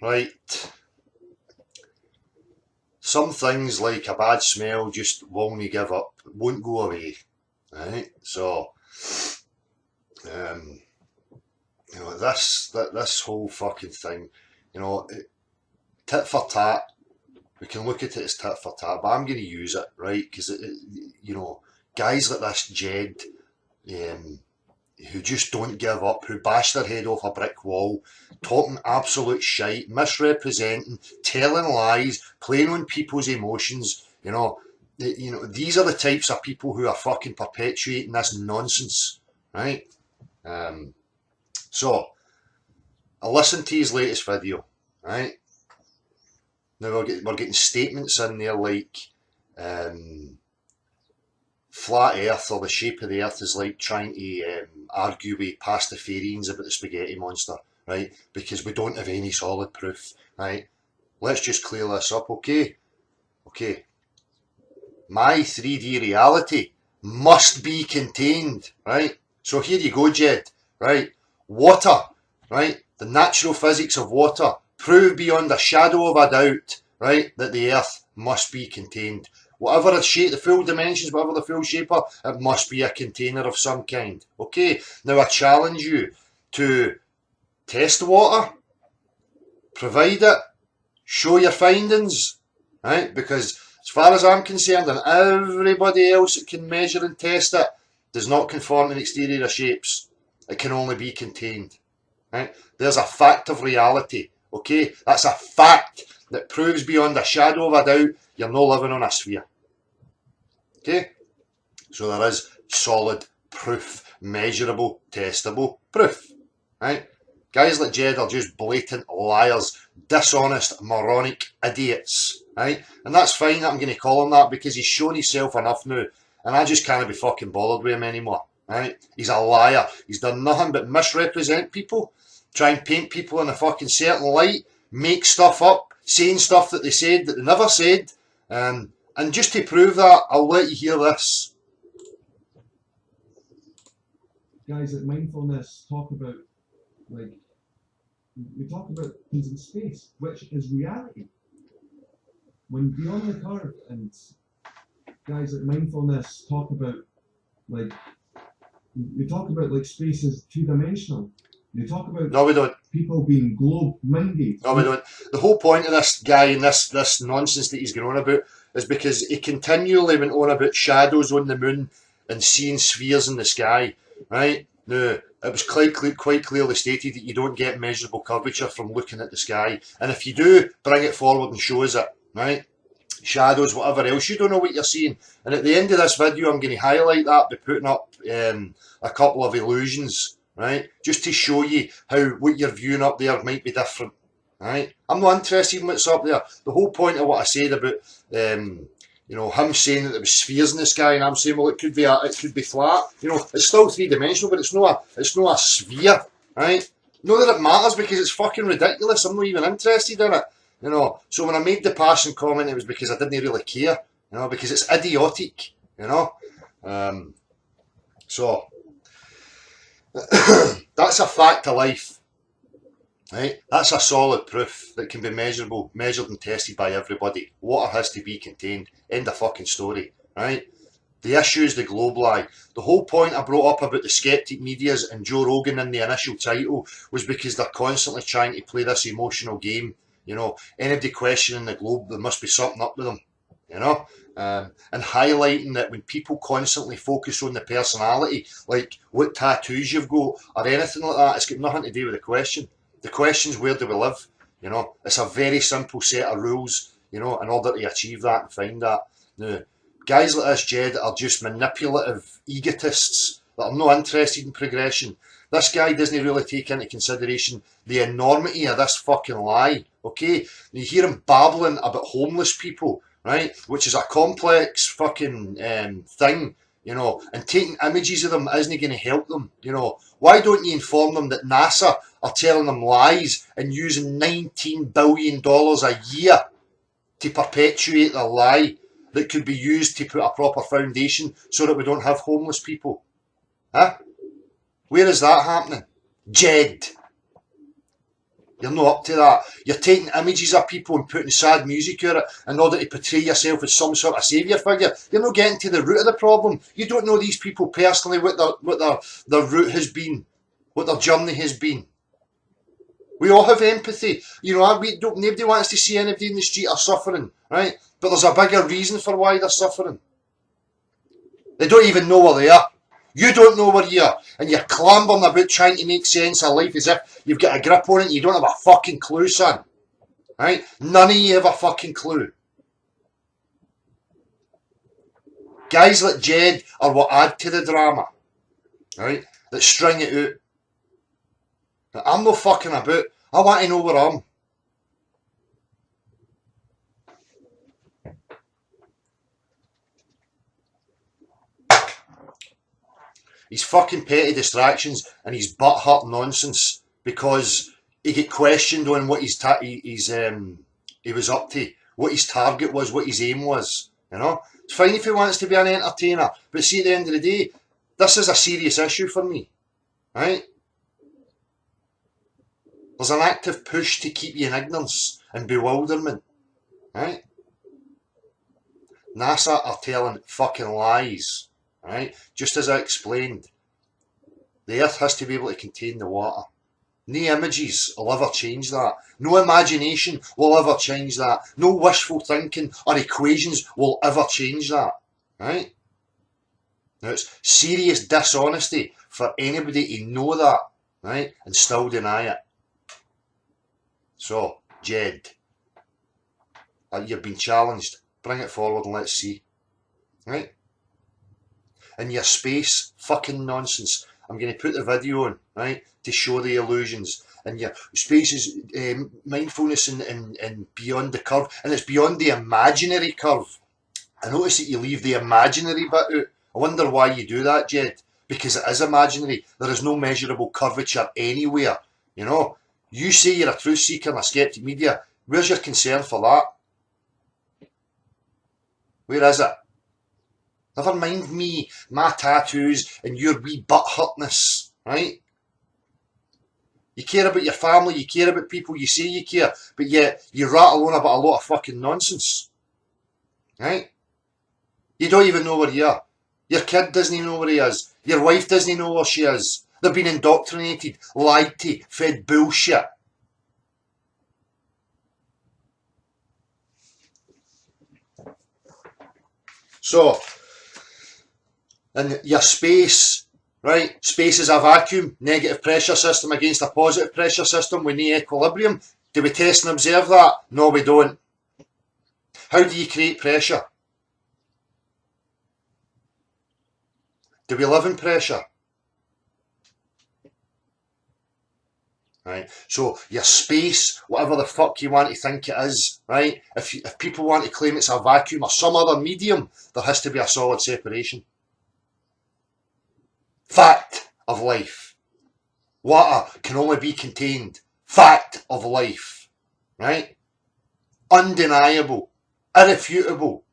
Right. Some things like a bad smell just won't give up, won't go away. Right? So, um, this whole fucking thing, tit for tat. We can look at it as tit for tat, but I'm going to use it, right? Because guys like this Jed, um, who just don't give up, who bash their head off a brick wall, talking absolute shite, misrepresenting, telling lies, playing on people's emotions. These are the types of people who are fucking perpetuating this nonsense, right? So I listened to his latest video, right? Now we're getting statements in there like flat Earth or the shape of the Earth is like trying to argue with Pastafarians about the spaghetti monster, right? Because we don't have any solid proof, right? Let's just clear this up, okay? Okay. My 3D reality must be contained, right? So here you go, Jed, right? Water, right? The natural physics of water prove beyond a shadow of a doubt, right, that the Earth must be contained. Whatever the shape, the full dimensions, whatever the full shape are, it must be a container of some kind. Okay, now I challenge you to test the water, provide it, show your findings, right? Because as far as I'm concerned, and everybody else that can measure and test it, does not conform to the exterior shapes. It can only be contained, right? There's a fact of reality, okay? That's a fact that proves beyond a shadow of a doubt you're not living on a sphere. Okay? So there is solid proof, measurable, testable proof. Right? Guys like Jed are just blatant liars, dishonest, moronic idiots. Right? And that's fine that I'm going to call him that because he's shown himself enough now. And I just can't be fucking bothered with him anymore. Right? He's a liar. He's done nothing but misrepresent people, try and paint people in a fucking certain light, make stuff up, saying stuff that they said that they never said. And just to prove that, I'll let you hear this. Guys at Mindfulness talk about, we talk about things in space, which is reality. When beyond the curve, and guys at Mindfulness talk about, we talk about space is two-dimensional. They talk about no, we don't. People being globe-minded. No, we don't. The whole point of this guy and this nonsense that he's going on about is because he continually went on about shadows on the moon and seeing spheres in the sky, right? Now, it was quite clearly stated that you don't get measurable curvature from looking at the sky. And if you do, bring it forward and show us it, right? Shadows, whatever else, you don't know what you're seeing. And at the end of this video, I'm going to highlight that by putting up a couple of illusions, right? Just to show you how what you're viewing up there might be different, right? I'm not interested in what's up there. The whole point of what I said about, him saying that there was spheres in the sky, and I'm saying, well, it could be flat. It's still three-dimensional, but it's not a sphere, right? Not that it matters because it's fucking ridiculous. I'm not even interested in it. So when I made the passing comment, it was because I didn't really care, because it's idiotic, So that's a fact of life, right? That's a solid proof that can be measured and tested by everybody. Water has to be contained. End of fucking story, right? The issue is the globe lie. The whole point I brought up about the skeptic medias and Joe Rogan in the initial title was because they're constantly trying to play this emotional game. Anybody questioning the globe, there must be something up with them, and highlighting that when people constantly focus on the personality, like what tattoos you've got or anything like that, it's got nothing to do with the question. The question's where do we live? It's a very simple set of rules, in order to achieve that and find that. Now, guys like this, Jed, are just manipulative egotists that are not interested in progression. This guy doesn't really take into consideration the enormity of this fucking lie, okay? You hear him babbling about homeless people, right? Which is a complex fucking thing, and taking images of them isn't going to help them, Why don't you inform them that NASA are telling them lies and using $19 billion a year to perpetuate the lie that could be used to put a proper foundation so that we don't have homeless people? Huh? Where is that happening? Jed. You're not up to that. You're taking images of people and putting sad music on it in order to portray yourself as some sort of saviour figure. You're not getting to the root of the problem. You don't know these people personally, what their route has been, what their journey has been. We all have empathy. You know, nobody wants to see anybody in the street are suffering, right? But there's a bigger reason for why they're suffering. They don't even know where they are. You don't know where you are, and you're clambering about trying to make sense of life as if you've got a grip on it and you don't have a fucking clue, son. Right? None of you have a fucking clue. Guys like Jed are what add to the drama. Right? That string it out. Now, I'm not fucking about. I want to know where I'm. He's fucking petty distractions and his butt-hurt nonsense because he get questioned on what he was up to, what his target was, what his aim was. You know, it's fine if he wants to be an entertainer, but see, at the end of the day, this is a serious issue for me, right? There's an active push to keep you in ignorance and bewilderment, right? NASA are telling fucking lies. Right? Just as I explained, the earth has to be able to contain the water. No images will ever change that. No imagination will ever change that. No wishful thinking or equations will ever change that. Right? Now it's serious dishonesty for anybody to know that, right, and still deny it. So, Jed, you've been challenged. Bring it forward and let's see. Right? And your space fucking nonsense. I'm going to put the video on, right, to show the illusions. And your space is mindfulness and beyond the curve. And it's beyond the imaginary curve. I notice that you leave the imaginary bit out. I wonder why you do that, Jed. Because it is imaginary. There is no measurable curvature anywhere. You know, you say you're a truth seeker and a skeptic media. Where's your concern for that? Where is it? Never mind me, my tattoos, and your wee butt-hurtness, right? You care about your family, you care about people, you say you care, but yet you rattle on about a lot of fucking nonsense, right? You don't even know where you are. Your kid doesn't know where he is. Your wife doesn't know where she is. They've been indoctrinated, lied to, fed bullshit. So, in your space, right? Space is a vacuum, negative pressure system against a positive pressure system with no equilibrium. Do we test and observe that? No, we don't. How do you create pressure? Do we live in pressure? Right? So your space, whatever the fuck you want to think it is, right? If people want to claim it's a vacuum or some other medium, there has to be a solid separation. Fact of life. Water can only be contained. Fact of life. Right? Undeniable. Irrefutable.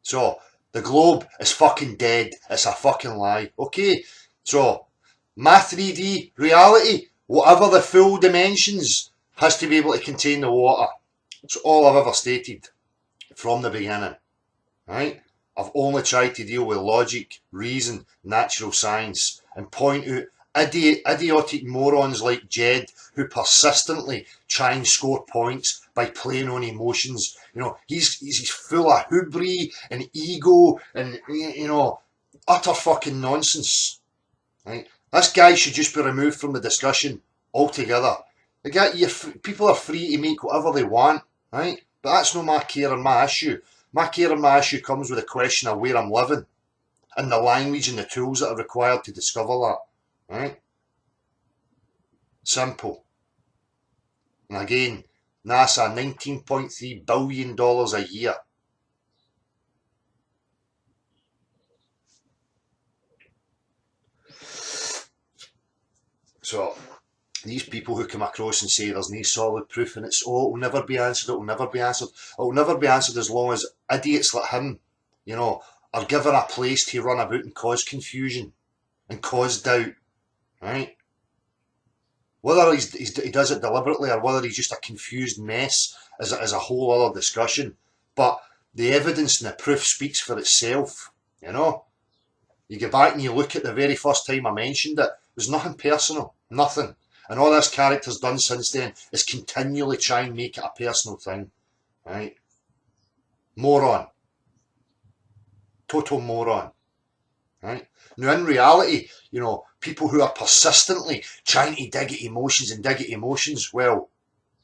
So, the globe is fucking dead. It's a fucking lie. Okay? So, my 3D reality, whatever the full dimensions, has to be able to contain the water. It's all I've ever stated from the beginning. Right? I've only tried to deal with logic, reason, natural science, and point out idiotic morons like Jed who persistently try and score points by playing on emotions. You know, he's full of hubris and ego and, you know, utter fucking nonsense. Right? This guy should just be removed from the discussion altogether. People are free to make whatever they want, right? But that's not my care and my issue. My care and my issue comes with a question of where I'm living and the language and the tools that are required to discover that. Right? Simple. And again, NASA, $19.3 billion a year. So, these people who come across and say there's no solid proof and it will never be answered, it will never be answered. It will never be answered as long as idiots like him, you know, are given a place to run about and cause confusion and cause doubt, right? Whether he does it deliberately or whether he's just a confused mess is a whole other discussion. But the evidence and the proof speaks for itself, you know. You go back and you look at the very first time I mentioned it, there's nothing personal, nothing. And all this character's done since then is continually try and make it a personal thing, right? Moron. Total moron, right? Now in reality, you know, people who are persistently trying to dig at emotions, well,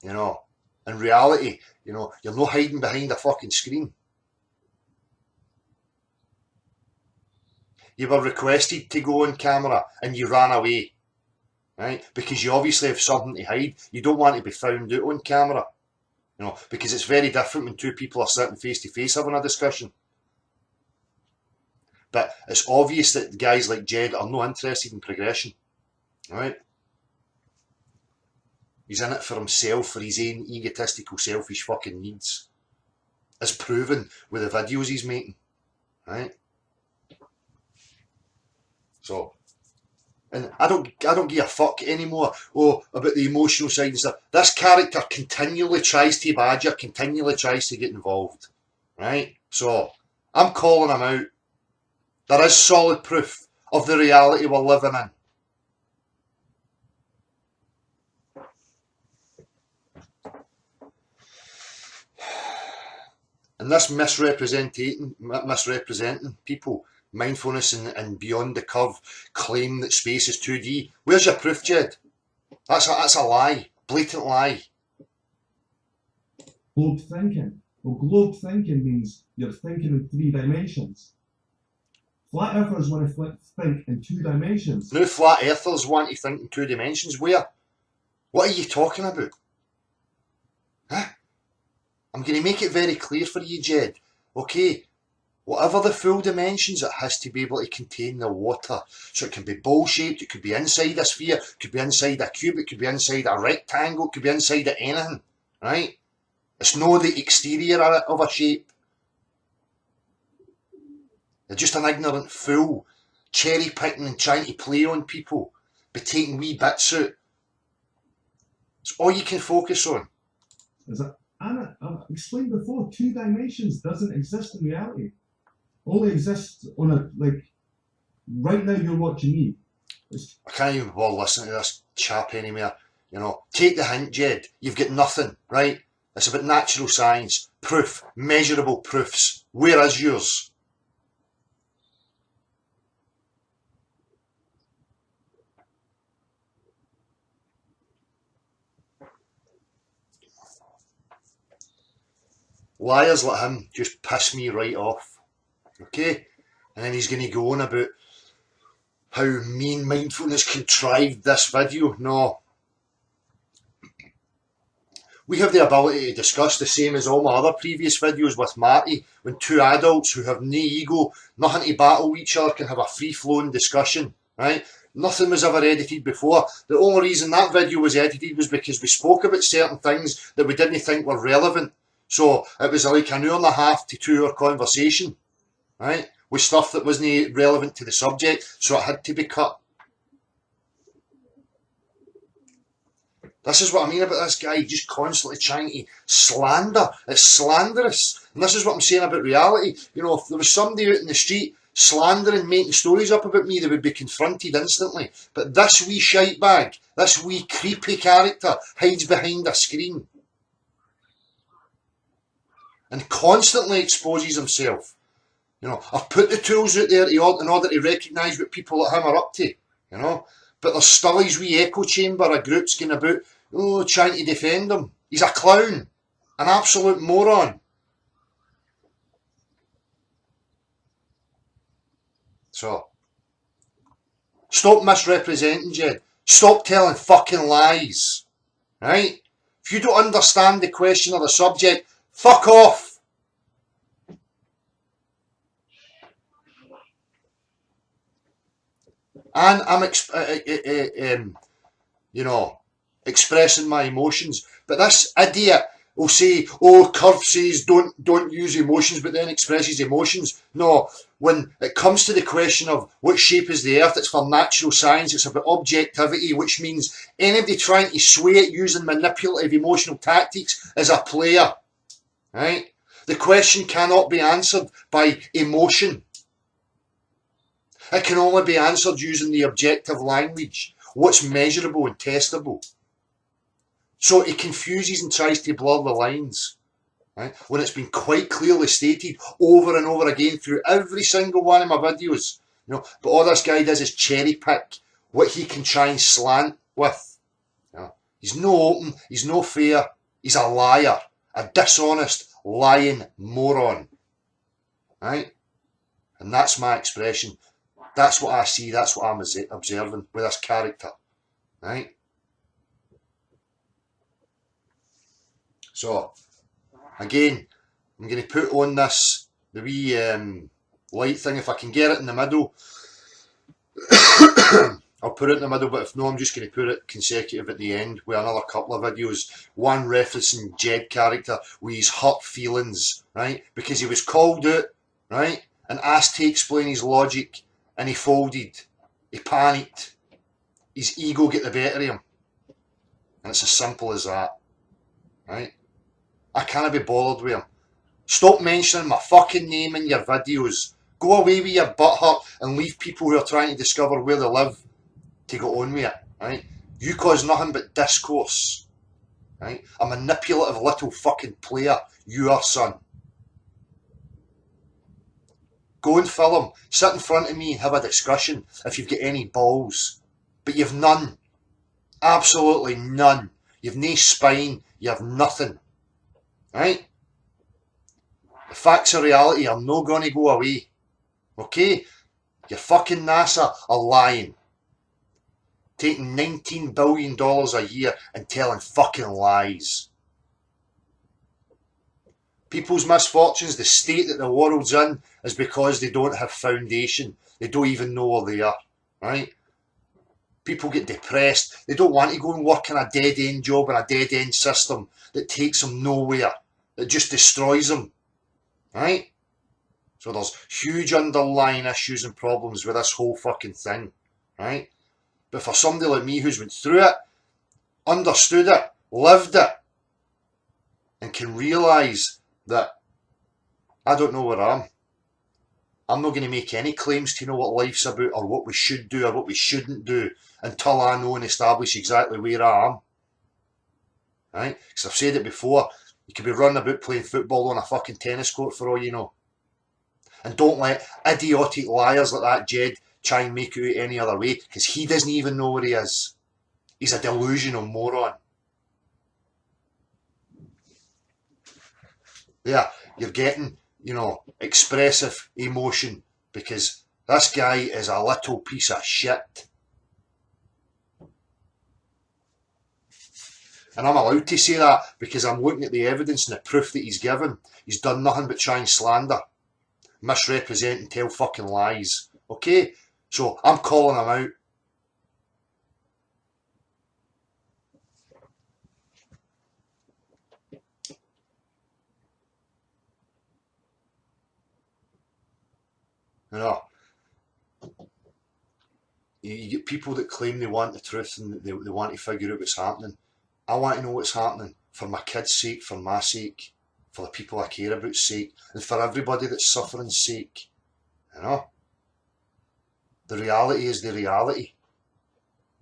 you know, in reality, you know, you're not hiding behind a fucking screen. You were requested to go on camera and you ran away, right? Because you obviously have something to hide. You don't want to be found out on camera, you know, because it's very different when two people are sitting face to face having a discussion. But it's obvious that guys like Jed are not interested in progression, right? He's in it for himself, for his own egotistical, selfish fucking needs. As proven with the videos he's making, right? So, and I don't give a fuck anymore about the emotional side and stuff. This character continually tries to badger, continually tries to get involved, right? So, I'm calling him out. There is solid proof of the reality we're living in. And this misrepresenting people, mindfulness and beyond the curve, claim that space is 2D. Where's your proof, Jed? That's a lie. Blatant lie. Globe thinking. Well, globe thinking means you're thinking in 3 dimensions. Flat earthers want to think in 2 dimensions. Now flat earthers want to think in 2 dimensions. Where? What are you talking about? Huh? I'm going to make it very clear for you, Jed. Okay, whatever the full dimensions, it has to be able to contain the water. So it can be ball-shaped, it could be inside a sphere, it could be inside a cube, it could be inside a rectangle, it could be inside of anything, right? It's not the exterior of a shape. They're just an ignorant fool, cherry-picking and trying to play on people, by taking wee bits out. It's all you can focus on. As Anna, I've explained before, 2 dimensions doesn't exist in reality. Only exists on a, like, right now you're watching me. I can't even bother listening to this chap anymore. You know, take the hint, Jed. You've got nothing, right? It's about natural science, proof, measurable proofs. Where is yours? Liars like him just piss me right off, okay? And then he's going to go on about how me and Mindfulness contrived this video. No. We have the ability to discuss the same as all my other previous videos with Marty, when 2 adults who have no ego, nothing to battle each other, can have a free-flowing discussion, right? Nothing was ever edited before. The only reason that video was edited was because we spoke about certain things that we didn't think were relevant. So it was like an 1.5 to 2 hour conversation, right? With stuff that wasn't relevant to the subject, so it had to be cut. This is what I mean about this guy just constantly trying to slander. It's slanderous. And this is what I'm saying about reality. You know, if there was somebody out in the street slandering, making stories up about me, they would be confronted instantly. But this wee shite bag, this wee creepy character hides behind a screen and constantly exposes himself. You know, I've put the tools out there in order to recognise what people like him are up to, you know. But there's still his wee echo chamber of groups going about, trying to defend him. He's a clown, an absolute moron. So, stop misrepresenting, Jed. Stop telling fucking lies, right? If you don't understand the question or the subject, fuck off. And I'm, you know, expressing my emotions. But this idiot will say, oh, Curve says don't use emotions, but then expresses emotions. No, when it comes to the question of what shape is the earth, it's for natural science, it's about objectivity, which means anybody trying to sway it using manipulative emotional tactics is a player, right? The question cannot be answered by emotion. It can only be answered using the objective language, what's measurable and testable. So he confuses and tries to blur the lines, right? When it's been quite clearly stated over and over again through every single one of my videos, But all this guy does is cherry pick what he can try and slant with. He's no open, he's no fair, he's a liar, a dishonest, lying moron, right? And that's my expression. That's what I see, that's what I'm observing with this character, right? So, again, I'm going to put on the wee light thing. If I can get it in the middle, I'll put it in the middle, but if no, I'm just going to put it consecutive at the end with another couple of videos. One referencing Jed character with his hurt feelings, right? Because he was called out, right? And asked to explain his logic, and he folded. He panicked. His ego got the better of him. And it's as simple as that, right? I can't be bothered with him. Stop mentioning my fucking name in your videos. Go away with your butthurt and leave people who are trying to discover where they live to go on with it, right? You cause nothing but discourse, right? A manipulative little fucking player, you are, son. Go and film. Sit in front of me and have a discussion if you've got any balls. But you've none. Absolutely none. You've no spine. You have nothing. Right? The facts of reality are not going to go away. Okay? Your fucking NASA are lying. Taking $19 billion a year and telling fucking lies. People's misfortunes, the state that the world's in, is because they don't have foundation. They don't even know where they are. Right? People get depressed. They don't want to go and work in a dead-end job in a dead-end system that takes them nowhere. That just destroys them. Right? So there's huge underlying issues and problems with this whole fucking thing. Right? But for somebody like me who's went through it, understood it, lived it, and can realise that I don't know where I am. I'm not going to make any claims to know what life's about or what we should do or what we shouldn't do until I know and establish exactly where I am. Right? Because I've said it before, you could be running about playing football on a fucking tennis court for all you know. And don't let idiotic liars like that Jed try and make it out any other way, because he doesn't even know where he is. He's a delusional moron. There, you're getting, expressive emotion, because this guy is a little piece of shit. And I'm allowed to say that because I'm looking at the evidence and the proof that he's given. He's done nothing but try and slander, misrepresent and tell fucking lies. Okay? So I'm calling him out. You get people that claim they want the truth and they want to figure out what's happening. I want to know what's happening for my kids' sake, for my sake, for the people I care about's sake, and for everybody that's suffering's sake. The reality is the reality.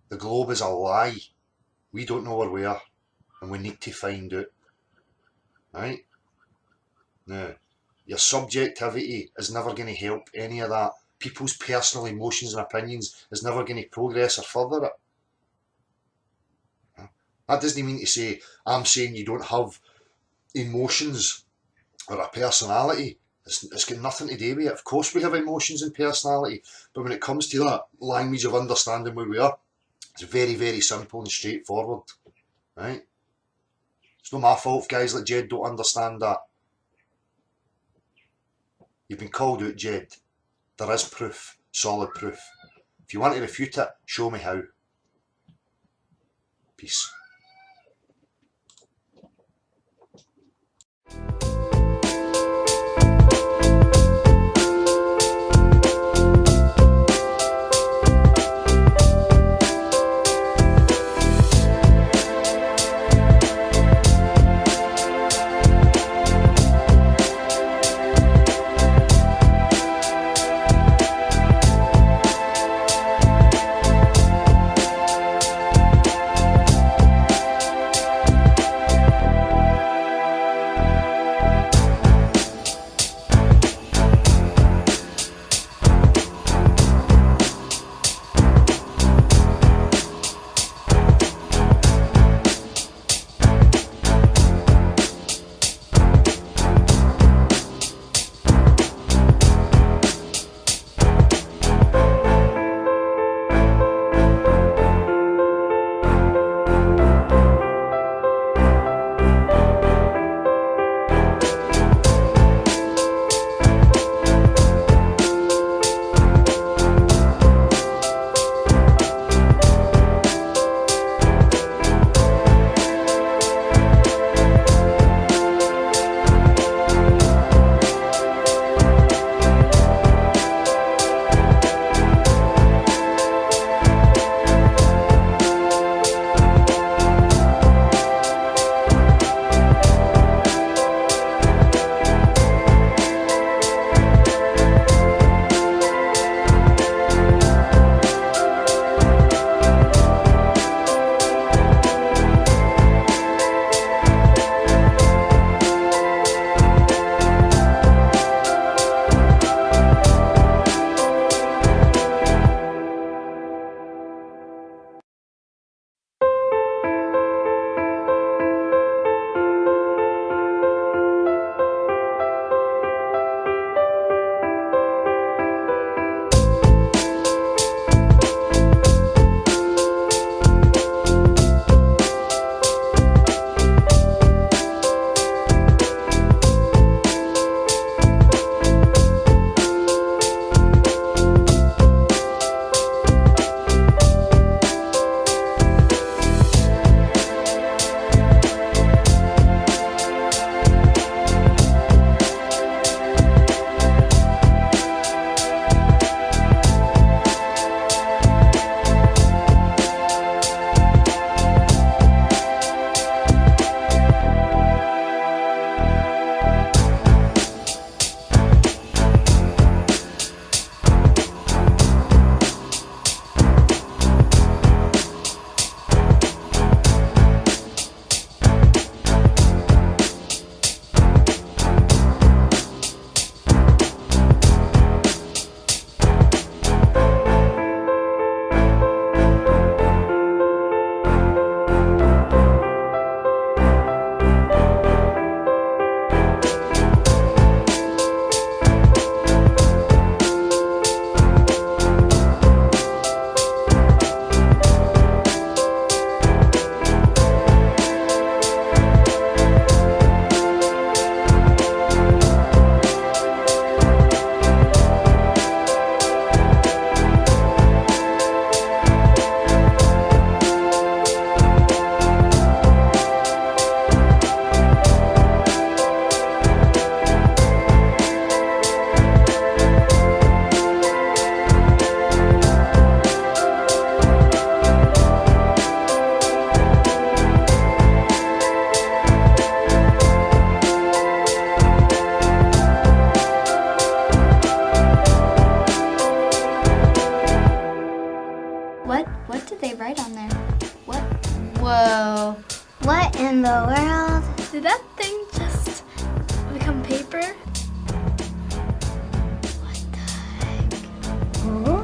The globe is a lie. We don't know where we are, and we need to find out. Right? Now, your subjectivity is never going to help any of that. People's personal emotions and opinions is never going to progress or further it. That doesn't mean to say I'm saying you don't have emotions or a personality. It's got nothing to do with it. Of course we have emotions and personality, but when it comes to that language of understanding where we are, it's very, very simple and straightforward. Right? It's not my fault if guys like Jed don't understand that. You've been called out, Jed. There is proof, solid proof. If you want to refute it, show me how. Peace. What did they write on there? What? Whoa. What in the world? Did that thing just become paper? What the heck? Huh?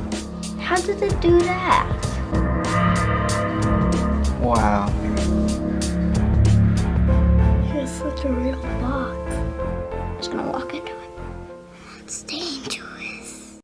How did it do that? Wow. It's such a real box. I'm just gonna walk into it. It's dangerous.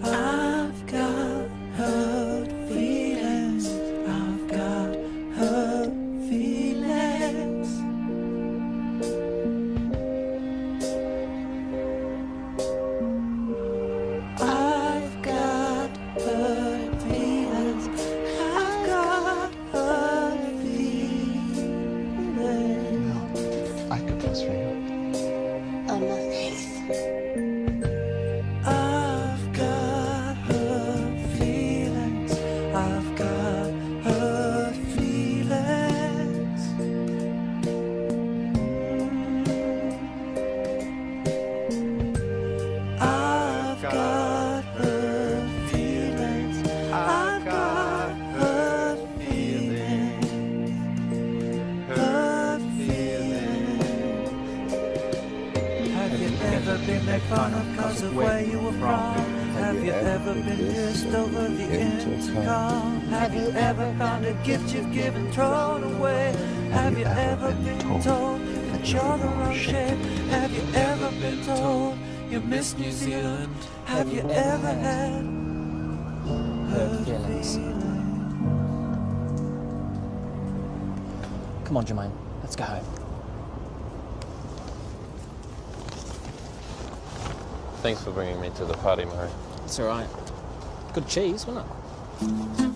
I've got hurt feelings. I've got hurt feelings. I've got hurt feelings. I've got hurt feelings. I could pass for you. Oh no, thanks. I've got hurt feelings. I've got hurt feelings. I've got hurt feelings. I've got hurt feelings. Hurt feelings. Have you ever been made fun of cause of where you were from? Have you ever been pissed over the intercom? Have you ever found a gift you've given thrown away? Have you ever been told that you're the wrong shape? Have you ever been told you miss New Zealand? Have you ever had hurt feelings? Come on, Jermaine, let's go home. Thanks for bringing me to the party, Murray. It's all right. Good cheese, wasn't it?